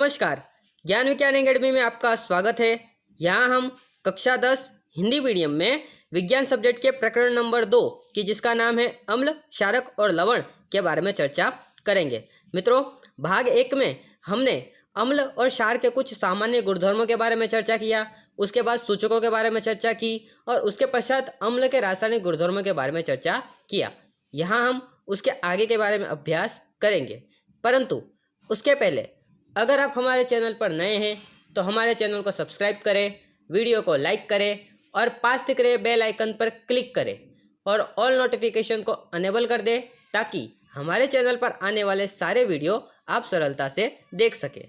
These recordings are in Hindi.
नमस्कार। ज्ञान विज्ञान एकेडमी में आपका स्वागत है। यहाँ हम कक्षा 10 हिंदी मीडियम में विज्ञान सब्जेक्ट के प्रकरण नंबर 2 की जिसका नाम है अम्ल, क्षारक और लवण के बारे में चर्चा करेंगे। मित्रों, भाग 1 में हमने अम्ल और क्षार के कुछ सामान्य गुणधर्मों के बारे में चर्चा किया, उसके बाद सूचकों के बारे में चर्चा की और उसके पश्चात अम्ल के रासायनिक गुणधर्मों के बारे में चर्चा किया। यहाँ हम उसके आगे के बारे में अभ्यास करेंगे, परंतु उसके पहले अगर आप हमारे चैनल पर नए हैं तो हमारे चैनल को सब्सक्राइब करें, वीडियो को लाइक करें और पास दिख रहे बेल आइकन पर क्लिक करें और ऑल नोटिफिकेशन को अनेबल कर दें ताकि हमारे चैनल पर आने वाले सारे वीडियो आप सरलता से देख सकें।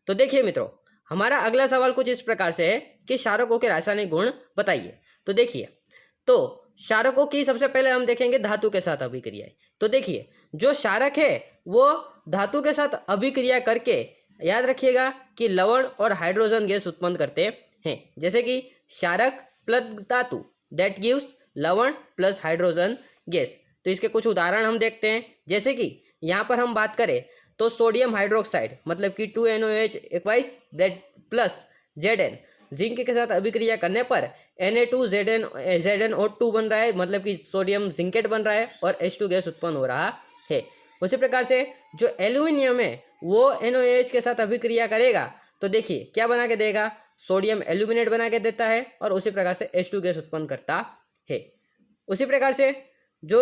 तो देखिए मित्रों, हमारा अगला सवाल कुछ इस प्रकार से है कि क्षारकों के रासायनिक गुण बताइए। तो देखिए, तो क्षारकों की सबसे पहले हम देखेंगे धातु के साथ अभिक्रियाएं। तो देखिए, जो क्षारक है वो धातु के साथ अभिक्रिया करके, याद रखिएगा कि लवण और हाइड्रोजन गैस उत्पन्न करते हैं। जैसे कि क्षारक प्लस धातु दैट गिव्स लवण प्लस हाइड्रोजन गैस। तो इसके कुछ उदाहरण हम देखते हैं। जैसे कि यहाँ पर हम बात करें तो सोडियम हाइड्रोक्साइड मतलब कि 2NOH aqueous that plus Zn zinc के साथ अभिक्रिया करने पर Na2ZnO2 बन रहा है, मतलब कि सोडियम जिंकेट बन रहा है और H2 गैस उत्पन्न हो रहा है। उसी प्रकार से जो एल्यूमिनियम है वो NOH के साथ अभिक्रिया करेगा तो देखिए क्या बना के देगा, सोडियम एल्यूमिनेट बना के देता है और उसी प्रकार से H2 गैस उत्पन्न करता है। उसी प्रकार से जो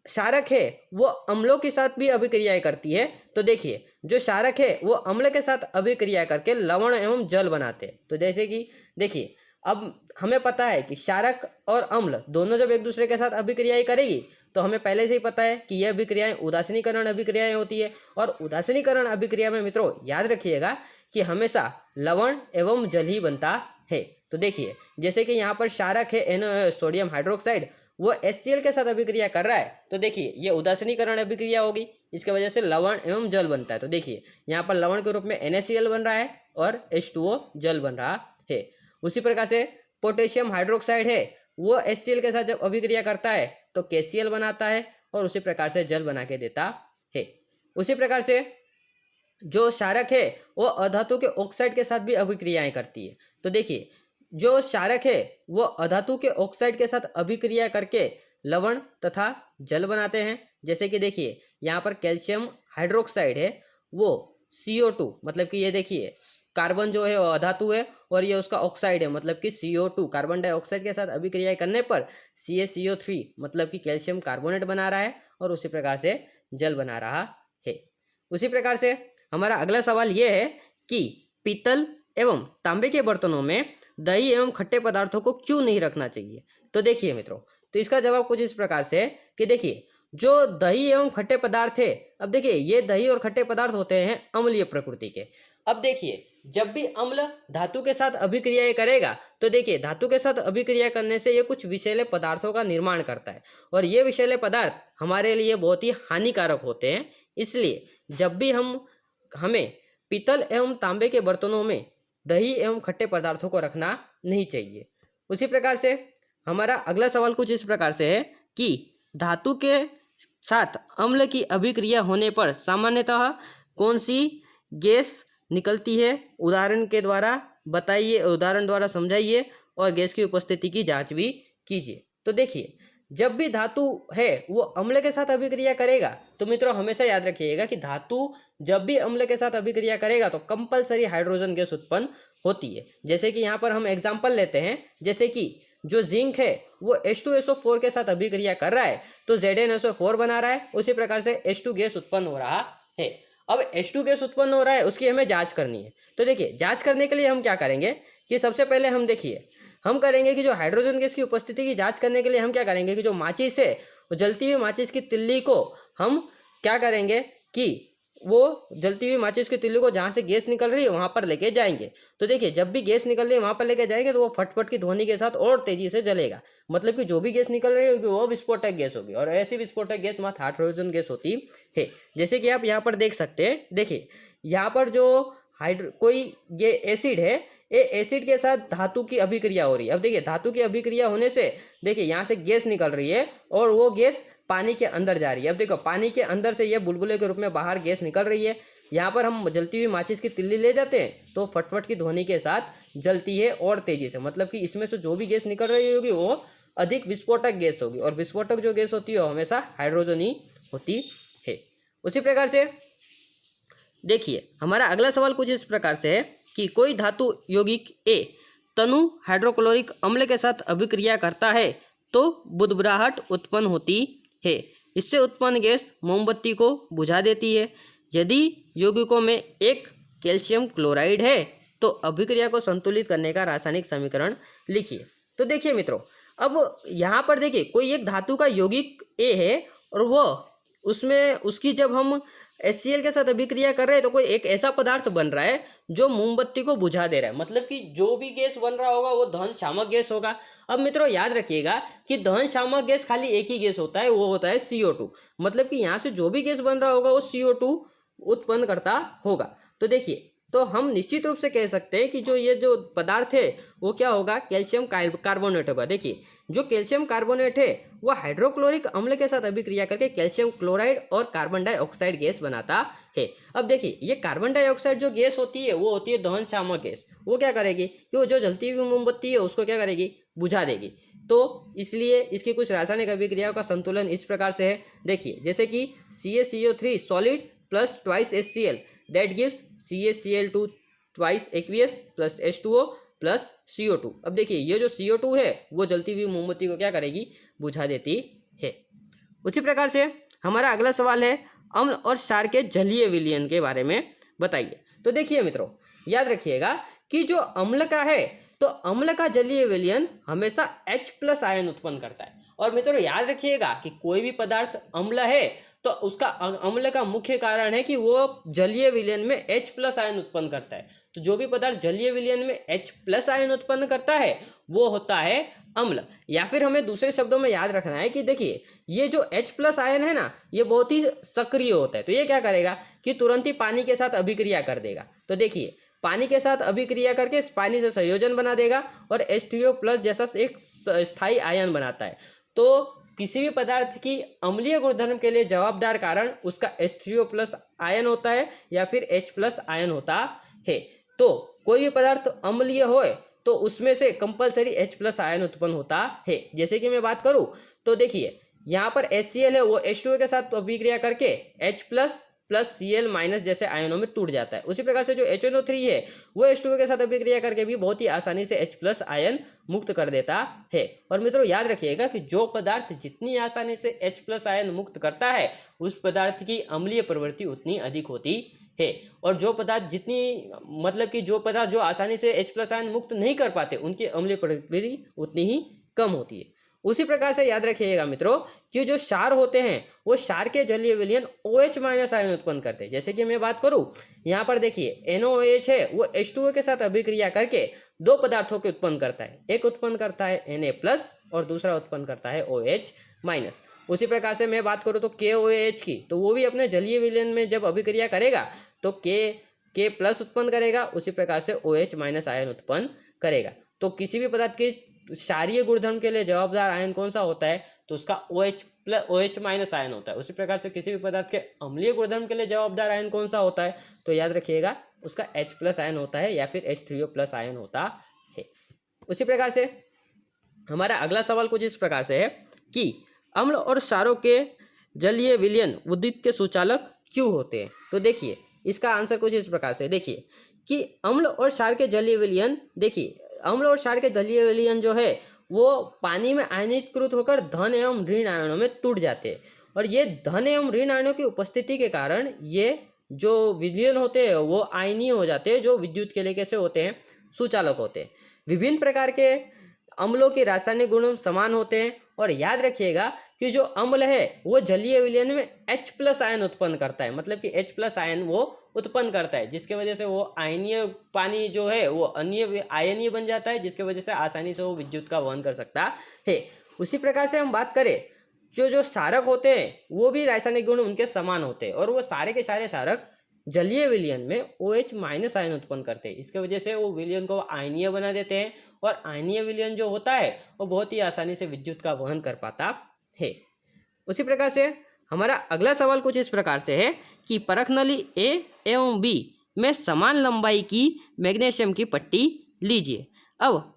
क्षारक है वो अम्लों के साथ भी अभिक्रियाएं करती है। तो देखिए, जो क्षारक है वो अम्ल के साथ अभिक्रिया करके लवण एवं जल बनाते हैं। तो जैसे कि देखिए, अब हमें पता है कि क्षारक और अम्ल दोनों जब एक दूसरे के साथ अभिक्रियाएं करेगी तो हमें पहले से ही पता है कि यह अभिक्रियाएं उदासीनीकरण अभिक्रियाएं होती है। और उदासीनीकरण अभिक्रिया में मित्रों याद रखिएगा कि हमेशा लवण एवं जल ही बनता है। तो देखिए, जैसे कि यहाँ पर क्षारक है सोडियम हाइड्रोक्साइड, वो HCl के साथ अभिक्रिया कर रहा है तो देखिए ये उदासीनीकरण अभिक्रिया होगी, इसके वजह से लवण एवं जल बनता है। तो देखिए यहाँ पर लवण के रूप में NaCl बन रहा है और H2O जल बन रहा है। उसी प्रकार से पोटेशियम हाइड्रोक्साइड है वो HCl के साथ जब अभिक्रिया करता है तो KCl बनाता है और उसी प्रकार से जल बना के देता है। उसी प्रकार से जो क्षारक है वो अधातु के ऑक्साइड के साथ भी अभिक्रियाएं करती है। तो देखिए, जो क्षारक है वो अधातु के ऑक्साइड के साथ अभिक्रिया करके लवण तथा जल बनाते हैं। जैसे कि देखिए यहाँ पर कैल्शियम हाइड्रोक्साइड है वो CO2 मतलब कि ये देखिए कार्बन जो है वो अधातु है और ये उसका ऑक्साइड है मतलब कि CO2 कार्बन डाइऑक्साइड के साथ अभिक्रिया करने पर CaCO3 मतलब कि कैल्शियम कार्बोनेट बना रहा है और उसी प्रकार से जल बना रहा है। उसी प्रकार से हमारा अगला सवाल ये है कि पीतल एवं तांबे के बर्तनों में दही एवं खट्टे पदार्थों को क्यों नहीं रखना चाहिए। तो देखिए मित्रों, तो इसका जवाब कुछ इस प्रकार से है कि देखिए, जो दही एवं खट्टे पदार्थ है, अब देखिए ये दही और खट्टे पदार्थ होते हैं अम्लीय प्रकृति के। अब देखिए, जब भी अम्ल धातु के साथ अभिक्रिया करेगा तो देखिए धातु के साथ अभिक्रिया करने से ये कुछ विषैले पदार्थों का निर्माण करता है और ये विषैले पदार्थ हमारे लिए बहुत ही हानिकारक होते हैं। इसलिए जब भी हमें पीतल एवं तांबे के बर्तनों में दही एवं खट्टे पदार्थों को रखना नहीं चाहिए। उसी प्रकार से हमारा अगला सवाल कुछ इस प्रकार से है कि धातु के साथ अम्ल की अभिक्रिया होने पर सामान्यतः कौन सी गैस निकलती है, उदाहरण के द्वारा बताइए, उदाहरण द्वारा समझाइए और गैस की उपस्थिति की जांच भी कीजिए। तो देखिए, जब भी धातु है वो अम्ल के साथ अभिक्रिया करेगा तो मित्रों हमेशा याद रखिएगा कि धातु जब भी अम्ल के साथ अभिक्रिया करेगा तो कंपलसरी हाइड्रोजन गैस उत्पन्न होती है। जैसे कि यहाँ पर हम एग्जांपल लेते हैं, जैसे कि जो जिंक है वो H2SO4 के साथ अभिक्रिया कर रहा है तो ZnSO4 बना रहा है, उसी प्रकार से H2 गैस उत्पन्न हो रहा है। अब H2 गैस उत्पन्न हो रहा है, उसकी हमें जांच करनी है। तो देखिए, जांच करने के लिए हम क्या करेंगे कि सबसे पहले हम करेंगे कि जो हाइड्रोजन गैस की उपस्थिति की जांच करने के लिए हम क्या करेंगे कि जो माचिस है वो जलती हुई माचिस की तिल्ली को हम क्या करेंगे कि वो जलती हुई माचिस की तिल्ली को जहाँ से गैस निकल रही है वहाँ पर लेके जाएंगे। तो देखिए, जब भी गैस निकल रही है वहाँ पर लेके जाएंगे तो वो फटफट की ध्वनि के साथ और तेजी से जलेगा, मतलब कि जो भी गैस निकल रही होगी वो विस्फोटक गैस होगी और ऐसी विस्फोटक गैस मात्र हाइड्रोजन गैस होती है। जैसे कि आप यहाँ पर देख सकते हैं, देखिए यहाँ पर जो कोई ये एसिड है, ये एसिड के साथ धातु की अभिक्रिया हो रही है। अब देखिए, धातु की अभिक्रिया होने से देखिए यहाँ से गैस निकल रही है और वो गैस पानी के अंदर जा रही है। अब देखो, पानी के अंदर से ये बुलबुले के रूप में बाहर गैस निकल रही है। यहाँ पर हम जलती हुई माचिस की तिल्ली ले जाते हैं तो फटफट की ध्वनि के साथ जलती है और तेजी से, मतलब कि इसमें से जो भी गैस निकल रही होगी वो अधिक विस्फोटक गैस होगी, और विस्फोटक जो गैस होती है वो हमेशा हाइड्रोजन ही होती है। उसी प्रकार से देखिए हमारा अगला सवाल कुछ इस प्रकार से है कि कोई धातु यौगिक ए तनु हाइड्रोक्लोरिक अम्ल के साथ अभिक्रिया करता है तो बुदबुदाहट उत्पन्न होती है। इससे उत्पन्न गैस मोमबत्ती को बुझा देती है। यदि यौगिकों में एक कैल्शियम क्लोराइड है तो अभिक्रिया को संतुलित करने का रासायनिक समीकरण लिखिए। तो देखिए मित्रों, अब यहाँ पर देखिए कोई एक धातु का यौगिक ए है और वह उसमें उसकी जब हम HCl के साथ अभिक्रिया कर रहे हैं तो कोई एक ऐसा पदार्थ बन रहा है जो मोमबत्ती को बुझा दे रहा है, मतलब कि जो भी गैस बन रहा होगा वो दहन शामक गैस होगा। अब मित्रों याद रखिएगा कि दहन शामक गैस खाली एक ही गैस होता है, वो होता है CO2, मतलब कि यहाँ से जो भी गैस बन रहा होगा वो CO2 उत्पन्न करता होगा। तो देखिए, तो हम निश्चित रूप से कह सकते हैं कि जो पदार्थ है वो क्या होगा, कैल्शियम कार्बोनेट होगा। देखिए जो कैल्शियम कार्बोनेट है वो हाइड्रोक्लोरिक अम्ल के साथ अभिक्रिया करके कैल्शियम क्लोराइड और कार्बन डाइऑक्साइड गैस बनाता है। अब देखिए ये कार्बन डाइऑक्साइड जो गैस होती है वो होती है दहन शामक गैस। वो क्या करेगी कि वो जो जलती हुई मोमबत्ती है उसको क्या करेगी, बुझा देगी। तो इसलिए इसकी कुछ रासायनिक अभिक्रियाओं का संतुलन इस प्रकार से है। देखिए जैसे कि CaCO3 solid plus twice HCl that gives CaCl2 twice aqueous plus H2O plus CO2। अब देखिए ये जो CO2 है वो जलती हुई मोमबत्ती को क्या करेगी, बुझा देती है। उसी प्रकार से हमारा अगला सवाल है अम्ल और क्षार के जलीय विलयन के बारे में बताइए। तो देखिए मित्रों याद रखिएगा कि जो अम्ल का है तो अम्ल का जलीय विलयन हमेशा H+ आयन उत्पन्न करता है। और मित्रों याद रखिएगा कि कोई भी पदार्थ अम्ल है तो उसका अम्ल का मुख्य कारण है कि वो जलीय विलयन में H+ आयन उत्पन्न करता है। तो जो भी पदार्थ जलीय विलयन में H+ आयन उत्पन्न करता है वो होता है अम्ल। या फिर हमें दूसरे शब्दों में याद रखना है कि देखिए ये जो H+ आयन है ना ये बहुत ही सक्रिय होता है। तो ये क्या करेगा कि तुरंत ही पानी के साथ अभिक्रिया कर देगा। तो देखिए पानी के साथ अभिक्रिया करके पानी से संयोजन बना देगा और H3O+ जैसा एक स्थायी आयन बनाता है। तो किसी भी पदार्थ की अम्लीय गुणधर्म के लिए जवाबदार कारण उसका H3O+ आयन होता है या फिर H+ आयन होता है। तो कोई भी पदार्थ अम्लीय होए तो उसमें से कंपलसरी H+ आयन उत्पन्न होता है। जैसे कि मैं बात करूं तो देखिए यहाँ पर HCl है वो H2O के साथ अभिक्रिया करके H+ प्लस Cl- जैसे आयनों में टूट जाता है। उसी प्रकार से जो HNO3 है वो H2O के साथ अभिक्रिया करके भी बहुत ही आसानी से H+ आयन मुक्त कर देता है। और मित्रों याद रखिएगा कि जो पदार्थ जितनी आसानी से H+ आयन मुक्त करता है उस पदार्थ की अम्लीय प्रवृत्ति उतनी अधिक होती है। और जो पदार्थ जितनी मतलब कि जो पदार्थ जो आसानी से H+ आयन मुक्त नहीं कर पाते उनकी अम्लीय प्रवृत्ति उतनी ही कम होती है। उसी प्रकार से याद रखिएगा मित्रों कि जो क्षार होते हैं वो क्षार के जलीय विलयन OH- आयन उत्पन्न करते हैं। जैसे कि मैं बात करूं यहाँ पर देखिए NaOH है वो H2O के साथ अभिक्रिया करके दो पदार्थों के उत्पन्न करता है। एक उत्पन्न करता है Na+ और दूसरा उत्पन्न करता है OH-। उसी प्रकार से मैं बात करूं तो KOH की, तो वो भी अपने जलीय विलयन में जब अभिक्रिया करेगा तो K+ उत्पन्न करेगा, उसी प्रकार से OH- आयन उत्पन्न करेगा। तो किसी भी पदार्थ की क्षारीय गुणधर्म के लिए जवाबदार आयन कौन सा होता है तो उसका OH- आयन होता है। उसी प्रकार से किसी भी पदार्थ के अम्लीय गुणधर्म के लिए जवाबदार आयन कौन सा होता है तो याद रखिएगा उसका H+ आयन होता है या फिर H3O+ आयन होता है। उसी प्रकार से हमारा अगला सवाल कुछ इस प्रकार से है कि अम्ल और क्षारों के जलीय विलयन उद्दीप के सुचालक क्यों होते हैं। तो देखिए इसका आंसर कुछ इस प्रकार से देखिए कि अम्ल और क्षार के जलीय विलयन, देखिए अम्ल और क्षार के जलीय विलयन जो है वो पानी में आयनीकृत होकर धन एवं ऋण आयनों में टूट जाते हैं। और ये धन एवं ऋण आयनों की उपस्थिति के कारण ये जो विलयन होते हैं वो आयनीय हो जाते हैं, जो विद्युत के लिए कैसे होते हैं, सुचालक होते हैं। विभिन्न प्रकार के अम्लों के रासायनिक गुण समान होते हैं। और याद रखिएगा कि जो अम्ल है वो जलीय विलयन में H+ आयन उत्पन्न करता है, मतलब कि H+ आयन वो उत्पन्न करता है जिसके वजह से वो आयनीय पानी जो है वो आयनीय बन जाता है, जिसके वजह से आसानी से वो विद्युत का वहन कर सकता है। उसी प्रकार से हम बात करें जो क्षारक होते हैं वो भी रासायनिक गुण उनके समान होते हैं और वो सारे के सारे क्षारक जलीय विलयन में OH- आयन उत्पन्न करते हैं। इसके वजह से वो विलयन को आयनीय बना देते हैं और आयनीय विलयन जो होता है वो बहुत ही आसानी से विद्युत का वहन कर पाता है। उसी प्रकार से हमारा अगला सवाल कुछ इस प्रकार से है कि परख नली ए एवं बी में समान लंबाई की मैग्नीशियम की पट्टी लीजिए। अब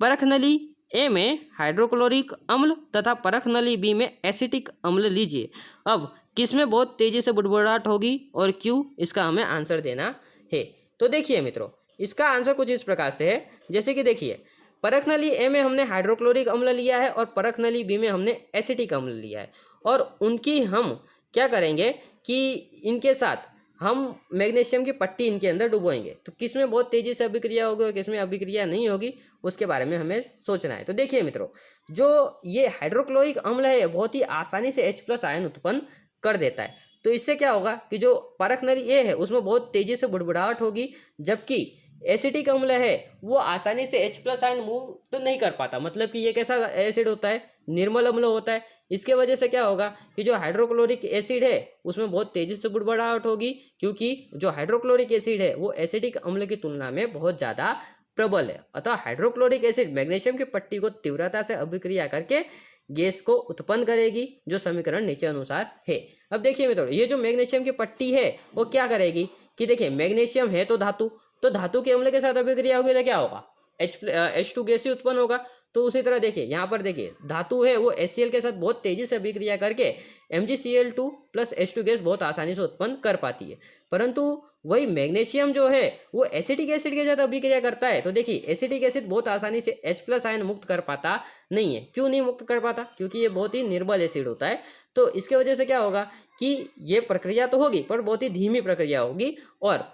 परख नली ए में हाइड्रोक्लोरिक अम्ल तथा परख नली बी में एसिटिक अम्ल लीजिए। अब किसमें बहुत तेजी से बुड़बुड़ाहट होगी और क्यों, इसका हमें आंसर देना है। तो देखिए मित्रों, इसका आंसर कुछ इस प्रकार से है, जैसे कि देखिए परख नली ए में हमने हाइड्रोक्लोरिक अम्ल लिया है और परख नली बी में हमने एसिटिक अम्ल लिया है, और उनकी हम क्या करेंगे कि इनके साथ हम मैग्नीशियम की पट्टी इनके अंदर डुबोएंगे। तो किस में बहुत तेजी से अभिक्रिया होगी और किस में अभिक्रिया नहीं होगी, उसके बारे में हमें सोचना है। तो देखिए मित्रों, जो ये हाइड्रोक्लोरिक अम्ल है बहुत ही आसानी से H+ आयन उत्पन्न कर देता है। तो इससे क्या होगा कि जो परख नली ए है उसमें बहुत तेजी से बुड़बुड़ाहट होगी, जबकि एसिटिक अम्ल है वो आसानी से H+ आयन मूव तो नहीं कर पाता। मतलब कि ये कैसा एसिड होता है, निर्मल अम्ल होता है। इसके वजह से क्या होगा कि जो हाइड्रोक्लोरिक एसिड है उसमें बहुत तेजी से बुड़बुड़ाहट होगी, क्योंकि जो हाइड्रोक्लोरिक एसिड है वो एसिटिक अम्ल की तुलना में बहुत ज़्यादा प्रबल है। अतः हाइड्रोक्लोरिक एसिड मैग्नीशियम की पट्टी को तीव्रता से अभिक्रिया करके गैस को उत्पन्न करेगी, जो समीकरण नीचे अनुसार है। अब देखिए मित्रों, ये जो मैग्नीशियम की पट्टी है वो क्या करेगी कि देखिए मैग्नीशियम है तो धातु के अम्ल के साथ अभिक्रिया होगी तो क्या होगा, H2 गैस ही उत्पन्न होगा। तो उसी तरह देखिए यहाँ पर देखिए धातु है वो HCl के साथ बहुत तेजी से अभिक्रिया करके MgCl2 प्लस H2 गैस बहुत आसानी से उत्पन्न कर पाती है। परंतु वही मैग्नीशियम जो है वो एसिटिक एसिड के साथ अभिक्रिया करता है। तो देखिए एसिटिक एसिड बहुत आसानी से H+ आयन मुक्त कर पाता नहीं है। क्यों नहीं मुक्त कर पाता, क्योंकि ये बहुत ही निर्बल एसिड होता है। तो इसके वजह से क्या होगा कि ये प्रक्रिया तो होगी पर बहुत ही धीमी प्रक्रिया होगी, और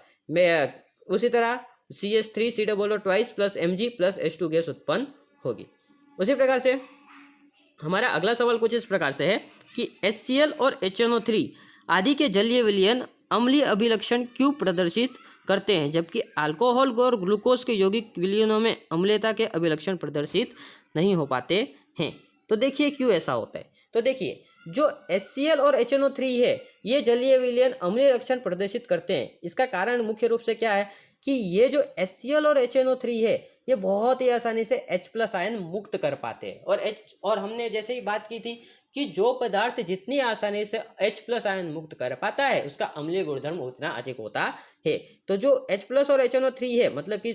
उसी तरह CH3COO2 plus Mg plus H2 gas उत्पन्न होगी। उसी प्रकार से हमारा अगला सवाल कुछ इस प्रकार से है कि HCl और HNO3 आदि के जलीय विलयन अम्लीय अभिलक्षण क्यों प्रदर्शित करते हैं, जबकि अल्कोहल और ग्लूकोज के यौगिक विलयनों में अम्लता के अभिलक्षण प्रदर्शित नहीं हो पाते हैं। तो देखिए क्यों ऐसा होता है। तो देखिए जो HCl और HNO3 है ये जलीय विलयन अम्लीय लक्षण प्रदर्शित करते हैं। इसका कारण मुख्य रूप से क्या है कि ये जो HCl और HNO3 है ये बहुत ही आसानी से H+ आयन मुक्त कर पाते हैं, और हमने जैसे ही बात की थी कि जो पदार्थ जितनी आसानी से H+ आयन मुक्त कर पाता है उसका अम्लीय गुणधर्म उतना अधिक होता है। तो जो H+ और HNO3 है मतलब कि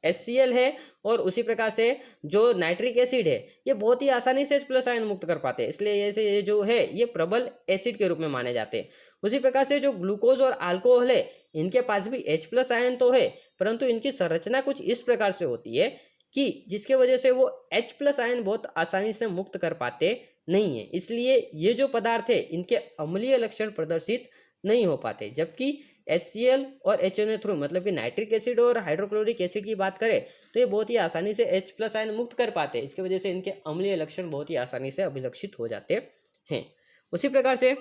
HCl है और उसी प्रकार से जो नाइट्रिक एसिड है ये बहुत ही आसानी से H+ आयन मुक्त कर पाते हैं, इसलिए ये जो है ये प्रबल एसिड के रूप में माने जाते हैं। उसी प्रकार से जो ग्लूकोज और अल्कोहल है इनके पास भी H+ आयन तो है, परंतु इनकी संरचना कुछ इस प्रकार से होती है कि जिसके वजह से वो H+ आयन बहुत आसानी से मुक्त कर पाते नहीं है। इसलिए ये जो पदार्थ है इनके अम्लीय लक्षण प्रदर्शित नहीं हो पाते, जबकि HCl और HNO3 मतलब कि नाइट्रिक एसिड और हाइड्रोक्लोरिक एसिड की बात करें तो ये बहुत ही आसानी से H+ आयन मुक्त कर पाते हैं। इसकी वजह से इनके अम्लीय लक्षण बहुत ही आसानी से अभिलक्षित हो जाते हैं। उसी प्रकार से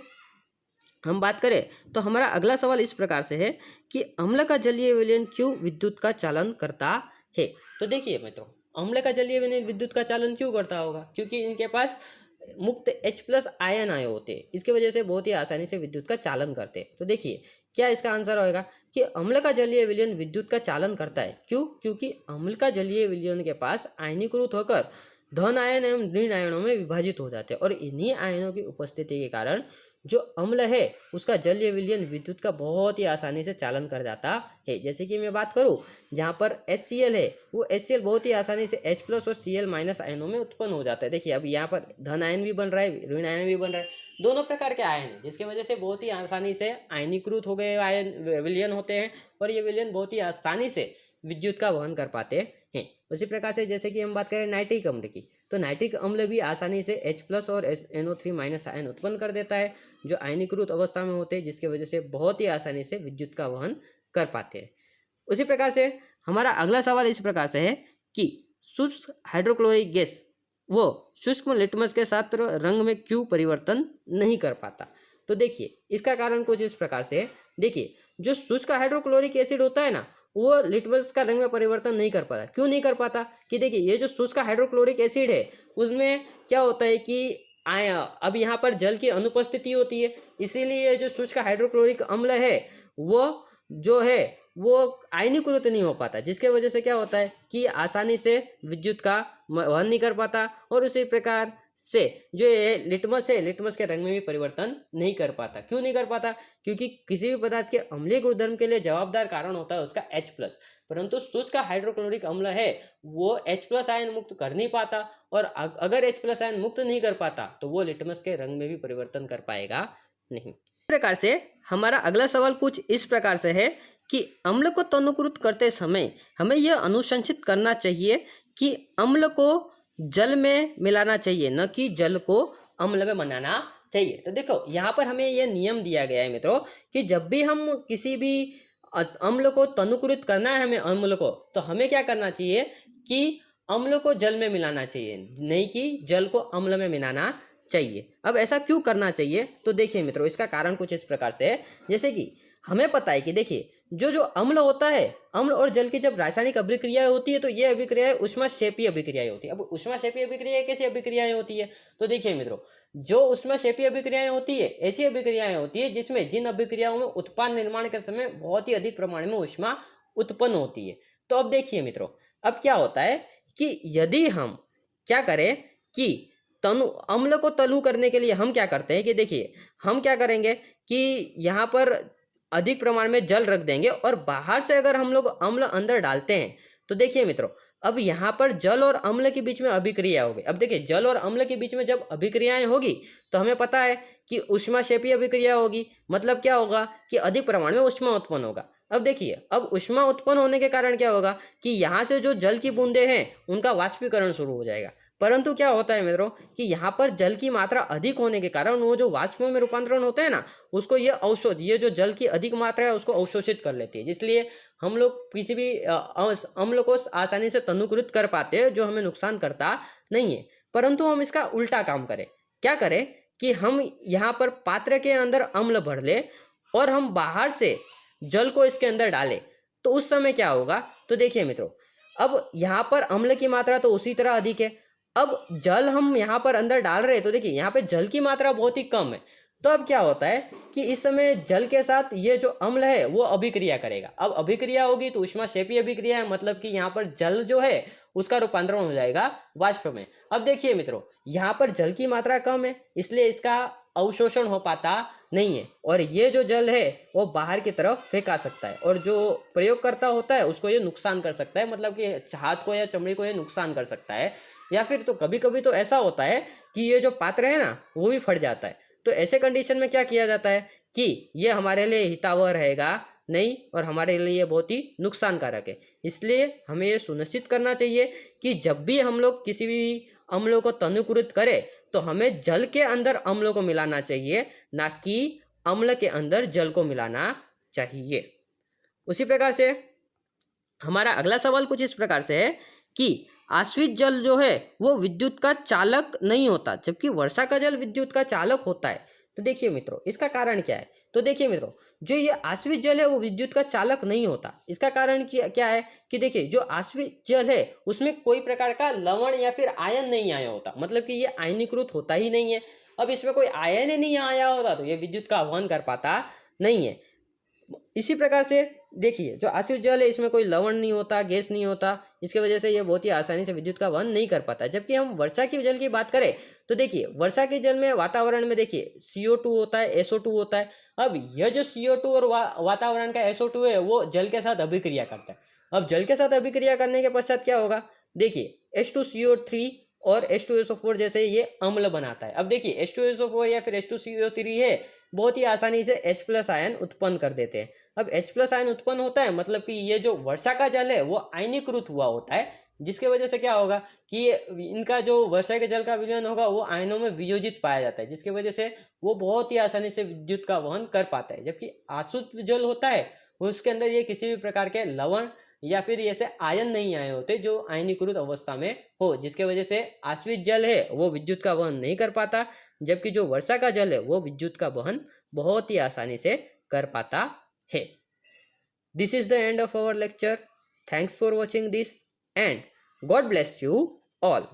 हम बात करें तो हमारा अगला सवाल इस प्रकार से है कि अम्ल का जलीय विलयन क्यों विद्युत का चालन करता है। तो देखिए मित्रों, अम्ल का जलीय विलयन विद्युत का चालन क्यों करता होगा, क्योंकि इनके पास मुक्त H+ आयन आए होते हैं। इसकी वजह से बहुत ही आसानी से विद्युत का चालन करते हैं। तो देखिए क्या इसका आंसर होगा कि अम्ल का जलीय विलयन विद्युत का चालन करता है। क्यों, क्योंकि अम्ल का जलीय विलयन के पास आयनीकृत होकर धन आयन एवं ऋण आयनों में विभाजित हो जाते हैं, और इन्हीं आयनों की उपस्थिति के कारण जो अम्ल है उसका जलीय विलयन विद्युत का बहुत ही आसानी से चालन कर जाता है। जैसे कि मैं बात करूं जहां पर HCl है वो HCl बहुत ही आसानी से H+ और Cl- आयनों में उत्पन्न हो जाता है। देखिए अब यहाँ पर धन आयन भी बन रहा है, ऋण आयन भी बन रहा है, दोनों प्रकार के आयन है, जिसकी वजह से बहुत ही आसानी से आयनीकृत हो गए आयन विलयन होते हैं, और ये विलयन बहुत ही आसानी से विद्युत का वहन कर पाते हैं। उसी प्रकार से जैसे कि हम बात करें नाइट्रिक अम्ल की, तो नाइट्रिक अम्ल भी आसानी से H+ और NO3- आयन उत्पन्न कर देता है जो आयनीकृत अवस्था में होते हैं, जिसकी वजह से बहुत ही आसानी से विद्युत का वहन कर पाते हैं। उसी प्रकार से हमारा अगला सवाल इस प्रकार से है कि शुष्क हाइड्रोक्लोरिक गैस वो शुष्क लिटमस के साथ रंग में क्यों परिवर्तन नहीं कर पाता। तो देखिए इसका कारण कुछ इस प्रकार से है। देखिए जो शुष्क हाइड्रोक्लोरिक एसिड होता है ना वो लिटमस का रंग में परिवर्तन नहीं कर पाता। क्यों नहीं कर पाता कि देखिए ये जो शुष्क हाइड्रोक्लोरिक एसिड है उसमें क्या होता है कि अब यहाँ पर जल की अनुपस्थिति होती है, इसीलिए जो शुष्क हाइड्रोक्लोरिक अम्ल है वो जो है वो आयनीकृत नहीं हो पाता, जिसके वजह से क्या होता है कि आसानी से विद्युत का वहन नहीं कर पाता, और उसी प्रकार से जो ये लिटमस है, लिटमस के रंग में भी परिवर्तन नहीं कर पाता। क्यों नहीं कर पाता? क्योंकि किसी भी पदार्थ के अम्लीय गुणधर्म के लिए जवाबदार कारण होता है उसका H+, परंतु शुष्क हाइड्रोक्लोरिक अम्ल है वो H+ आयन मुक्त कर नहीं पाता, और अगर H+ आयन मुक्त नहीं कर पाता तो वो लिटमस के रंग में भी परिवर्तन कर पाएगा नहीं। इस प्रकार से हमारा अगला सवाल कुछ इस प्रकार से है कि अम्ल को तनुकृत करते समय हमें यह अनुशंसित करना चाहिए कि अम्ल को जल में मिलाना चाहिए, न कि जल को अम्ल में बनाना चाहिए। तो देखो यहाँ पर हमें यह नियम दिया गया है मित्रों कि जब भी हम किसी भी अम्ल को तनुकृत करना है हमें अम्ल को, तो हमें क्या करना चाहिए कि अम्ल को जल में मिलाना चाहिए, नहीं कि जल को अम्ल में मिलाना चाहिए। अब ऐसा क्यों करना चाहिए? तो देखिए मित्रों, इसका कारण कुछ इस प्रकार से है। जैसे कि हमें पता है कि देखिए जो अम्ल होता है, अम्ल और जल की जब रासायनिक अभिक्रियाएं होती है तो ये अभिक्रियाएं ऊष्माक्षेपीय अभिक्रियाएं होती है। अब ऊष्माक्षेपीय अभिक्रियाएं कैसी अभिक्रियाएं होती है? तो देखिए मित्रों, जो ऊष्माक्षेपीय अभिक्रियाएं होती है ऐसी अभिक्रियाएं होती है जिसमें जिन अभिक्रियाओं में उत्पाद निर्माण के समय बहुत ही अधिक प्रमाण में ऊष्मा उत्पन्न होती है। तो अब देखिए मित्रों, अब क्या होता है कि यदि हम क्या करें कि अम्ल को तनु करने के लिए हम क्या करते हैं कि देखिए हम क्या करेंगे कि यहाँ पर अधिक प्रमाण में जल रख देंगे और बाहर से अगर हम लोग अम्ल अंदर डालते हैं तो देखिए मित्रों, अब यहाँ पर जल और अम्ल के बीच में अभिक्रिया होगी। अब देखिए जल और अम्ल के बीच में जब अभिक्रियाएं होगी तो हमें पता है कि ऊष्माक्षेपीय अभिक्रिया होगी, मतलब क्या होगा कि अधिक प्रमाण में ऊष्मा उत्पन्न होगा। अब देखिए, अब ऊष्मा उत्पन्न होने के कारण क्या होगा कि यहाँ से जो जल की बूंदे हैं उनका वाष्पीकरण शुरू हो जाएगा। परंतु क्या होता है मित्रों कि यहाँ पर जल की मात्रा अधिक होने के कारण वो जो वाष्प में रूपांतरण होते हैं ना, उसको ये जो जल की अधिक मात्रा है उसको अवशोषित कर लेती है, इसलिए हम लोग किसी भी अम्ल को आसानी से तनुकृत कर पाते हैं, जो हमें नुकसान करता नहीं है। परंतु हम इसका उल्टा काम करें, क्या करें कि हम यहाँ पर पात्र के अंदर अम्ल भर ले और हम बाहर से जल को इसके अंदर डालें, तो उस समय क्या होगा? तो देखिए मित्रों, अब यहाँ पर अम्ल की मात्रा तो उसी तरह अधिक है, अब जल हम यहाँ पर अंदर डाल रहे हैं तो देखिए यहाँ पे जल की मात्रा बहुत ही कम है। तो अब क्या होता है कि इस समय जल के साथ ये जो अम्ल है वो अभिक्रिया करेगा। अब अभिक्रिया होगी तो ऊष्माक्षेपीय अभिक्रिया है, मतलब कि यहाँ पर जल जो है उसका रूपांतरण हो जाएगा वाष्प में। अब देखिए मित्रों, यहाँ पर जल की मात्रा कम है इसलिए इसका अवशोषण हो पाता नहीं है, और ये जो जल है वो बाहर की तरफ फेंका सकता है, और जो प्रयोगकर्ता होता है उसको ये नुकसान कर सकता है, मतलब कि हाथ को या चमड़ी को ये नुकसान कर सकता है। या फिर तो कभी कभी तो ऐसा होता है कि ये जो पात्र है ना वो भी फट जाता है। तो ऐसे कंडीशन में क्या किया जाता है कि ये हमारे लिए हितावह रहेगा नहीं, और हमारे लिए बहुत ही नुकसानकारक है। इसलिए हमें ये सुनिश्चित करना चाहिए कि जब भी हम लोग किसी भी अम्लों को तनुकृत करें तो हमें जल के अंदर अम्लों को मिलाना चाहिए, ना कि अम्ल के अंदर जल को मिलाना चाहिए। उसी प्रकार से हमारा अगला सवाल कुछ इस प्रकार से है कि आश्रित जल जो है वो विद्युत का चालक नहीं होता, जबकि वर्षा का जल विद्युत का चालक होता है। तो देखिए मित्रों, इसका कारण क्या है? तो देखिए मित्रों, जो ये आश्रित जल है वो विद्युत का चालक नहीं होता। इसका कारण क्या है कि देखिए जो आश्रित जल है उसमें कोई प्रकार का लवण या फिर आयन नहीं आया होता, मतलब कि ये आयनीकृत होता ही नहीं है। अब इसमें कोई आयन ही नहीं आया होता तो ये विद्युत का वहन कर पाता नहीं है। इसी प्रकार से देखिए जो आश्रित जल है इसमें कोई लवण नहीं होता, गैस नहीं होता, इसकी वजह से ये बहुत ही आसानी से विद्युत का वहन नहीं कर पाता। जबकि हम वर्षा के जल की बात करें तो देखिए वर्षा के जल में वातावरण में देखिए CO2 होता है, SO2 होता है। अब यह जो CO2 और वातावरण का SO2 है वो जल के साथ अभिक्रिया करता है। अब जल के साथ अभिक्रिया करने के पश्चात क्या होगा? देखिए H2CO3 और H2SO4 जैसे ये अम्ल बनाता है। अब देखिए H2SO4 या फिर H2CO3 है बहुत ही आसानी से H+ आयन उत्पन्न कर देते हैं। अब H+ आयन उत्पन्न होता है मतलब कि ये जो वर्षा का जल है वो आयनीकृत हुआ होता है, जिसके वजह से क्या होगा कि इनका जो वर्षा के जल का विलयन होगा वो आयनों में वियोजित पाया जाता है, जिसकी वजह से वो बहुत ही आसानी से विद्युत का वहन कर पाता है। जबकि आसुत जल होता है उसके अंदर ये किसी भी प्रकार के लवण या फिर ऐसे आयन नहीं आए होते जो आयनीकृत अवस्था में हो, जिसके वजह से आश्रित जल है वो विद्युत का वहन नहीं कर पाता, जबकि जो वर्षा का जल है वो विद्युत का वहन बहुत ही आसानी से कर पाता है। This is the end of our lecture. Thanks for watching this and God bless you all.